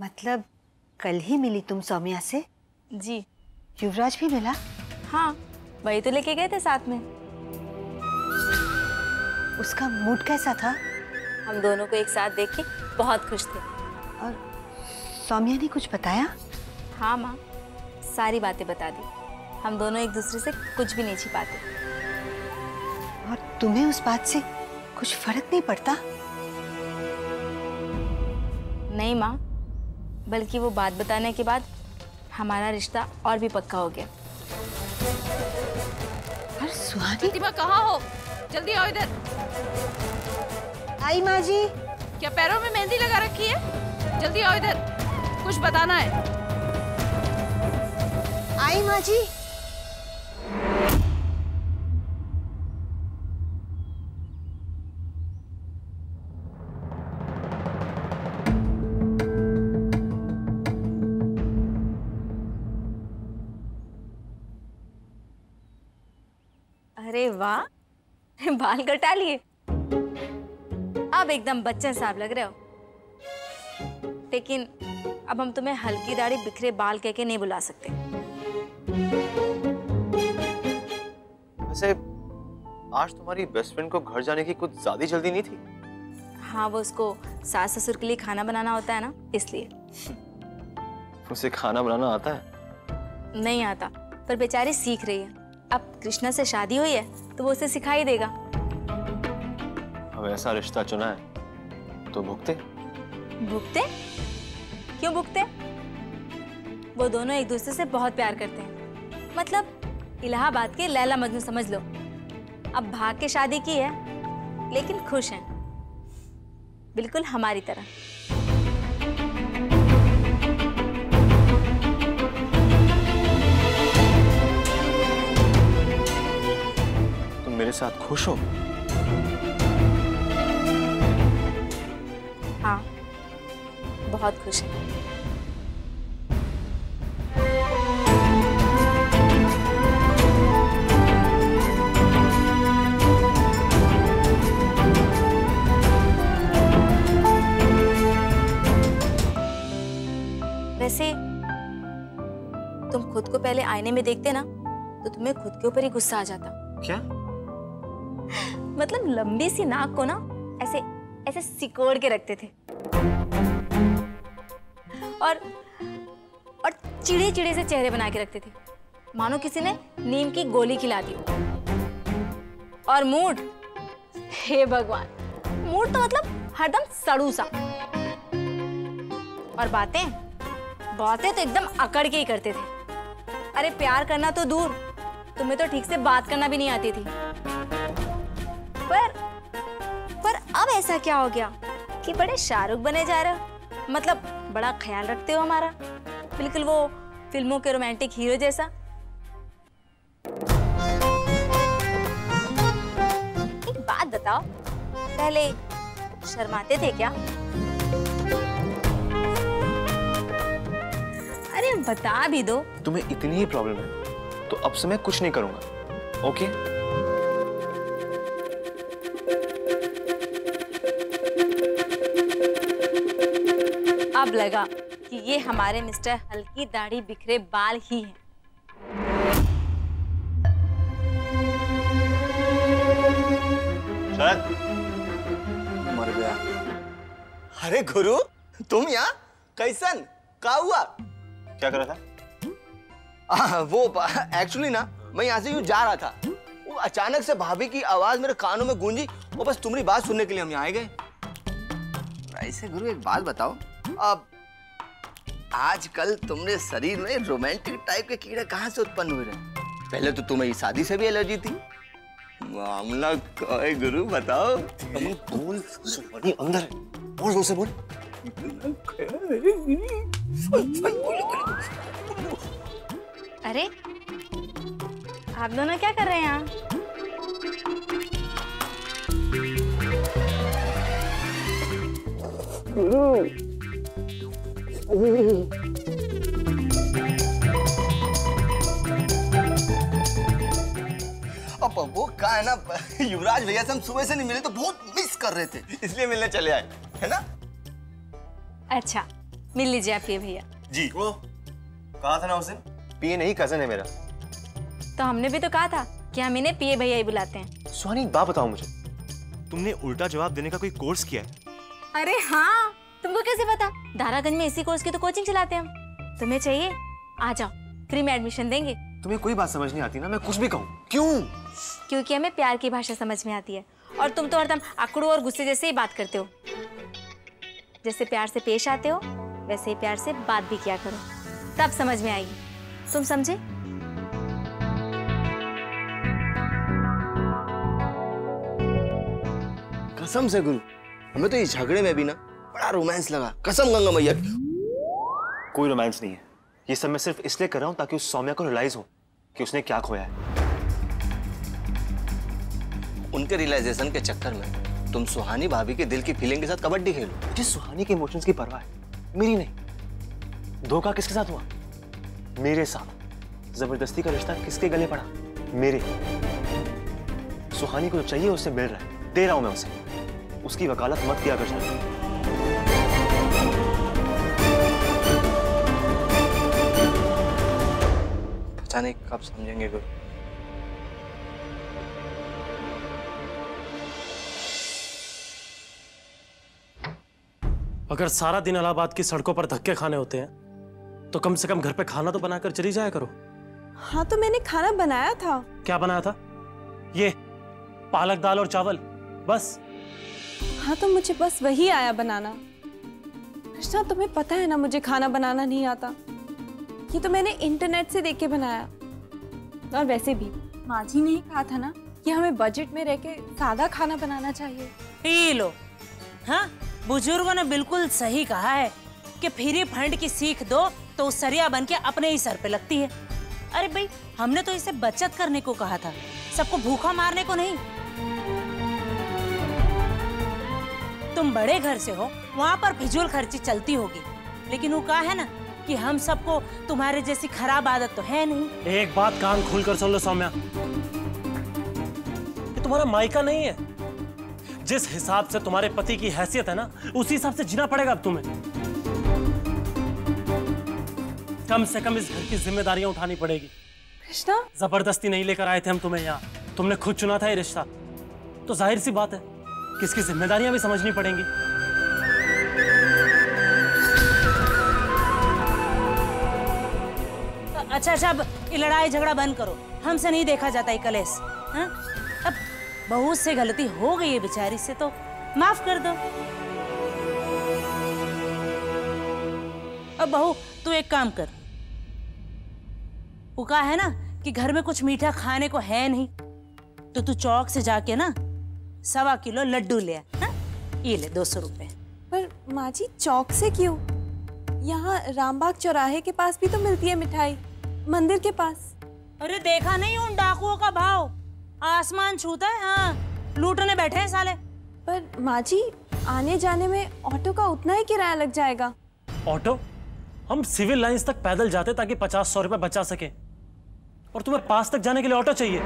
मतलब कल ही मिली तुम सौम्या से? जी। युवराज भी मिला? हाँ, वही तो लेके गए थे साथ में। उसका मूड कैसा था? हम दोनों को एक साथ देख के बहुत खुश थे। और सौम्या ने कुछ बताया? हाँ माँ, सारी बातें बता दी। हम दोनों एक दूसरे से कुछ भी नहीं छिपाते। और तुम्हें उस बात से कुछ फर्क नहीं पड़ता? नहीं माँ, बल्कि वो बात बताने के बाद हमारा रिश्ता और भी पक्का हो गया। और सुहानी? प्रतिमा कहाँ हो? जल्दी आओ इधर। आई माँ जी। क्या पैरों में मेहंदी लगा रखी है? जल्दी आओ इधर, कुछ बताना है। आई माँ जी। अरे वाह, बाल कटा लिए, अब एकदम बच्चे साहब लग रहे हो। लेकिन अब हम तुम्हें हल्की दाढ़ी बिखरे बाल कह के नहीं बुला सकते। वैसे आज तुम्हारी बेस्ट फ्रेंड को घर जाने की कुछ ज्यादा जल्दी नहीं थी? हाँ, वो उसको सास ससुर के लिए खाना बनाना होता है ना, इसलिए। उसे खाना बनाना आता है? नहीं आता, पर बेचारी सीख रही है। अब कृष्णा से शादी हुई है तो वो उसे सिखा ही देगा। अब ऐसा रिश्ता चुना है तो भुगते। भुगते? क्यों भुगते? वो दोनों एक दूसरे से बहुत प्यार करते हैं। मतलब इलाहाबाद के लैला मजनू समझ लो। अब भाग के शादी की है लेकिन खुश हैं, बिल्कुल हमारी तरह। तुम मेरे साथ खुश हो? हाँ, बहुत खुश है। वैसे तुम खुद को पहले आईने में देखते ना तो तुम्हें खुद के ऊपर ही गुस्सा आ जाता। क्या? मतलब लंबी सी नाक को ना ऐसे ऐसे सिकोड़ के रखते थे और चिड़े चिड़े से चेहरे बना के रखते थे, मानो किसी ने नीम की गोली खिला दी। और मूड, हे भगवान, मूड तो मतलब हरदम सड़ू सा। और बातें तो एकदम अकड़ के ही करते थे। अरे प्यार करना तो दूर, तुम्हें तो ठीक से बात करना भी नहीं आती थी। पर अब ऐसा क्या हो गया कि बड़े शाहरुख बने जा रहे हो? मतलब बड़ा ख्याल रखते हो हमारा, बिल्कुल वो फिल्मों के रोमांटिक हीरो जैसा। एक बात बताओ, पहले शर्माते थे क्या? अरे बता भी दो। तुम्हें इतनी ही प्रॉब्लम है तो अब से मैं कुछ नहीं करूंगा, ओके? अब लगा कि ये हमारे मिस्टर हल्की दाढ़ी बिखरे बाल ही हैं। शायद मर गया। अरे गुरु, तुम यहाँ कैसन? क्या हुआ? क्या कर रहा था? वो एक्चुअली ना मैं यहाँ से यूँ जा रहा था, वो अचानक से भाभी की आवाज मेरे कानों में गूंजी और बस तुम्हारी बात सुनने के लिए हम यहाँ आए गए। ऐसे गुरु एक बात बताओ, अब आजकल तुम्हारे शरीर में रोमांटिक टाइप के कीड़े कहाँ से उत्पन्न हुए रहे? पहले तो तुम्हें शादी से भी एलर्जी थी। मामला क्या है गुरु, बताओ। बोल, सुहानी अंदर है, और जोर से बोल। अरे आप दोनों क्या कर रहे हैं यहाँ? अब वो क्या है ना, युवराज भैया से हम सुबह से नहीं मिले तो बहुत मिस कर रहे थे, इसलिए मिलने चले आए, है ना? अच्छा, मिल लीजिए आप पिए भैया। जी वो कहा था ना उस दिन, पिए नहीं कजन है मेरा। तो हमने भी तो कहा था कि हम इन्हें पिए भैया ही बुलाते हैं। सुहानी एक बात बताओ मुझे, तुमने उल्टा जवाब देने का कोई कोर्स किया है? अरे हाँ, तुमको कैसे पता? दारागंज में इसी कोर्स की तो कोचिंग चलाते हैं हम। तुम्हें चाहिए? आ जाओ, फ्री में एडमिशन देंगे। तुम्हें कोई बात समझ नहीं आती ना, मैं कुछ भी कहूँ। क्यों? क्योंकि हमें प्यार की भाषा समझ में आती है और तुम तो हरदम अकड़ू और गुस्से जैसे ही बात करते हो। जैसे प्यार से पेश आते हो वैसे ही प्यार से बात भी किया करो, तब समझ में आएगी। तुम समझे? कसम से गुरु, हमें तो इस झगड़े में भी ना बड़ा रोमांस लगा, कसम गंगा मैया की। कोई रोमांस नहीं है, ये सब मैं सिर्फ इसलिए कर रहा हूँ ताकि उस सौम्या को रियलाइज हो कि उसने क्या खोया है। उनके रियलाइजेशन के चक्कर में तुम सुहानी भाभी के दिल की फीलिंग के साथ कबड्डी खेलो। मुझे सुहानी के इमोशंस की परवाह है, मेरी नहीं। धोखा किसके साथ हुआ? मेरे साथ। जबरदस्ती का रिश्ता किसके गले पड़ा? मेरे। सुहानी को जो चाहिए उससे मिल रहा है, दे रहा हूं मैं उसे। उसकी वकालत मत किया कर जाना। पता नहीं कब समझेंगे गुरु। अगर सारा दिन इलाहाबाद की सड़कों पर धक्के खाने होते हैं तो कम से कम घर पे खाना तो बनाकर चली जाया करो। हाँ तो मैंने खाना बनाया था। क्या बनाया था? ये पालक दाल और चावल बस? हाँ तो मुझे बस वही आया बनाना। कृष्णा तुम्हें पता है ना मुझे खाना बनाना नहीं आता। ये तो मैंने इंटरनेट से देख के बनाया। और वैसे भी माँ जी ने ही कहा था ना कि हमें बजट में रह के सादा खाना बनाना चाहिए। P low. हाँ, बुजुर्गों ने बिल्कुल सही कहा है कि फ्री फंड की सीख दो तो उस सरिया बन के अपने ही सर पे लगती है। अरे भाई, हमने तो इसे बचत करने को कहा था, सबको भूखा मारने को नहीं। तुम बड़े घर से हो, वहाँ पर फिजूल खर्ची चलती होगी, लेकिन वो कहा है ना कि हम सबको तुम्हारे जैसी खराब आदत तो है नहीं। एक बात कान खोलकर सुन लो सौम्या, ये तुम्हारा मायका नहीं है। जिस हिसाब से तुम्हारे पति की हैसियत है ना, उसी हिसाब से जीना पड़ेगा अब तुम्हें। कम से कम इस घर की जिम्मेदारियां उठानी पड़ेगी। कृष्णा, जबरदस्ती नहीं लेकर आए थे हम तुम्हें यहाँ, तुमने खुद चुना था ये रिश्ता, तो जाहिर सी बात है कि इसकी जिम्मेदारियां भी समझनी पड़ेंगी। अच्छा, अब ये लड़ाई झगड़ा बंद करो, हमसे नहीं देखा जाता ये कलेश। हाँ? अब बहू से गलती हो गई है बेचारी से, तो माफ कर दो। अब बहू तू एक काम कर, वो कहा है ना कि घर में कुछ मीठा खाने को है नहीं, तो तू चौक से जाके ना 1.25 किलो लड्डू ले आ। हाँ? ये ले 200 रुपए। पर माँ जी चौक से क्यों? यहाँ रामबाग चौराहे के पास भी तो मिलती है मिठाई, मंदिर के पास। अरे देखा नहीं उन डाकुओं का भाव, आसमान छूता है। हाँ, लूटने बैठे हैं साले। पर माँ जी आने जाने में ऑटो का उतना ही किराया लग जाएगा। ऑटो? हम सिविल लाइंस तक पैदल जाते ताकि 50-100 रुपए बचा सके, और तुम्हें पास तक जाने के लिए ऑटो चाहिए?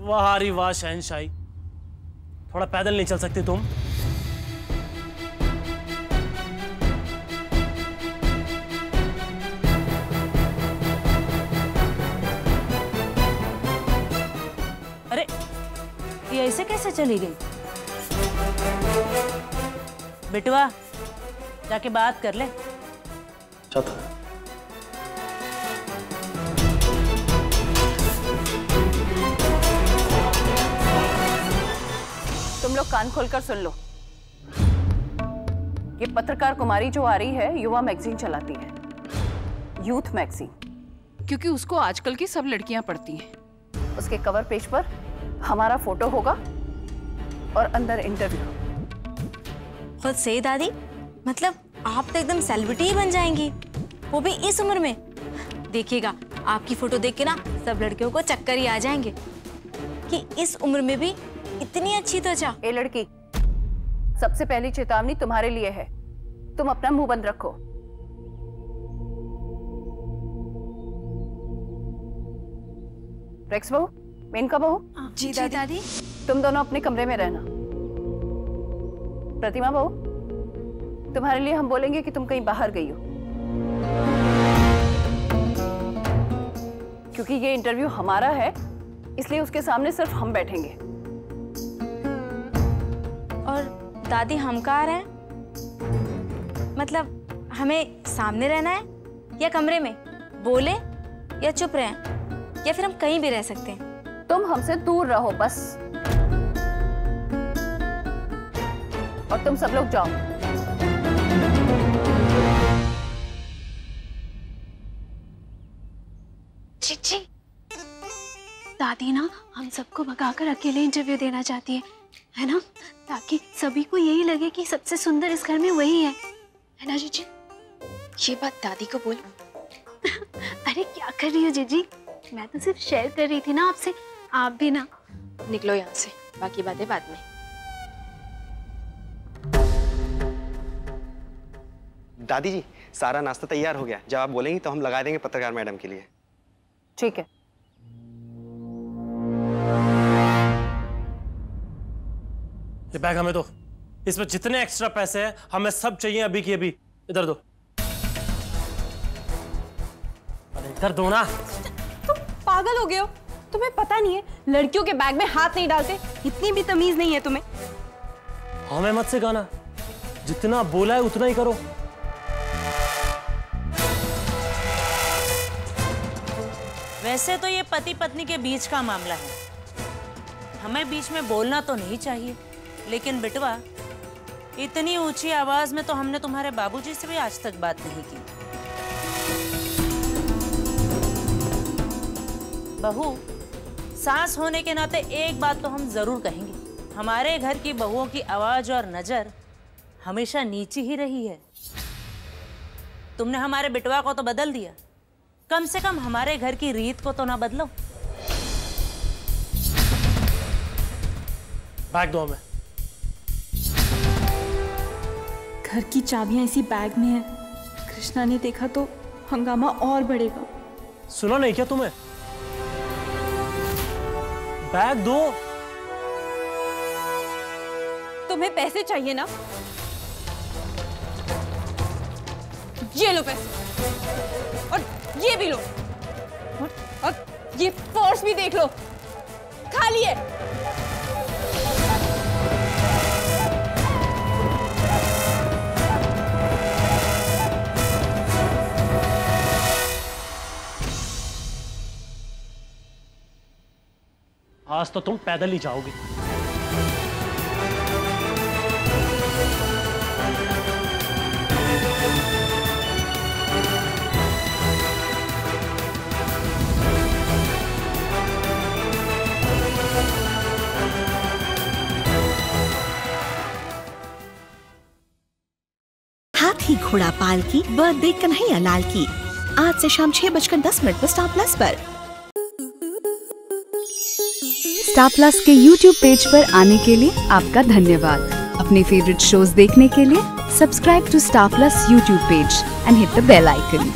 वाह री वाह शहनशाही, थोड़ा पैदल नहीं चल सकती तुम? अरे ये ऐसे कैसे चली गई? बेटवा जाके बात कर ले। चलो। तुम लोग कान खोलकर सुन लो। ये पत्रकार कुमारी जो आ रही है, युवा मैगजीन चलाती है, यूथ मैगजीन। क्योंकि उसको आजकल की सब लड़कियां पढ़ती हैं। उसके कवर पेज पर हमारा फोटो होगा और अंदर इंटरव्यू। खुद से दादी, मतलब आप तो एकदम सेलिब्रिटी ही बन जाएंगी, वो भी इस उम्र में। देखिएगा, आपकी फोटो देख के ना सब लड़कियों को चक्कर ही आ जाएंगे कि इस उम्र में भी इतनी अच्छी त्वचा। ए लड़की, सबसे पहली चेतावनी तुम्हारे लिए है, तुम अपना मुंह बंद रखो। रेक्स बहू, मेनका बहू। जी दादी। तुम दोनों अपने कमरे में रहना। प्रतिमा बहू, तुम्हारे लिए हम बोलेंगे कि तुम कहीं बाहर गई हो, क्योंकि ये इंटरव्यू हमारा है, इसलिए उसके सामने सिर्फ हम बैठेंगे। और दादी हम कहाँ रहे? मतलब हमें सामने रहना है या कमरे में? बोले या चुप रहें, या फिर हम कहीं भी रह सकते हैं? तुम हमसे दूर रहो बस, और तुम सब लोग जाओ। चिची, दादी ना हम सबको भगाकर अकेले इंटरव्यू देना चाहती है ना? ताकि सभी को यही लगे कि सबसे सुंदर इस घर में वही है ना जीजी? ये बात दादी को बोल। अरे क्या कर रही हो जीजी? मैं तो सिर्फ शेयर कर रही थी ना आपसे, आप भी ना। निकलो यहाँ से, बाकी बातें बाद में। दादी जी, सारा नाश्ता तैयार हो गया, जब आप बोलेंगी तो हम लगा देंगे पत्रकार मैडम के लिए। ठीक है। ये बैग हमें दो, इसमें जितने एक्स्ट्रा पैसे हैं हमें सब चाहिए अभी की अभी। इधर दो, अरे इधर दो ना। तुम पागल हो गए हो? तुम्हें पता नहीं है लड़कियों के बैग में हाथ नहीं डालते? इतनी भी तमीज नहीं है तुम्हें? हमें मत सिखाना, जितना बोला है उतना ही करो। वैसे तो ये पति पत्नी के बीच का मामला है, हमें बीच में बोलना तो नहीं चाहिए, लेकिन बिटवा इतनी ऊंची आवाज में तो हमने तुम्हारे बाबूजी से भी आज तक बात नहीं की। बहू, सास होने के नाते एक बात तो हम जरूर कहेंगे, हमारे घर की बहुओं की आवाज और नजर हमेशा नीची ही रही है। तुमने हमारे बिटवा को तो बदल दिया, कम से कम हमारे घर की रीत को तो ना बदलो। बैग दो हमें। घर की चाबियां इसी बैग में है, कृष्णा ने देखा तो हंगामा और बढ़ेगा। सुना नहीं क्या तुम्हें? बैग दो। तुम्हें पैसे चाहिए ना? ये लो पैसे, और ये भी लो, और ये पर्स भी देख लो, खाली है। आज तो तुम पैदल ही जाओगी। हाथी घोड़ा पाल की बर्थडे कन्हैया लाल की आज से शाम 6:10 पर स्टार प्लस पर। स्टार प्लस के YouTube पेज पर आने के लिए आपका धन्यवाद। अपने फेवरेट शोज देखने के लिए subscribe to Star Plus YouTube page and hit the bell icon.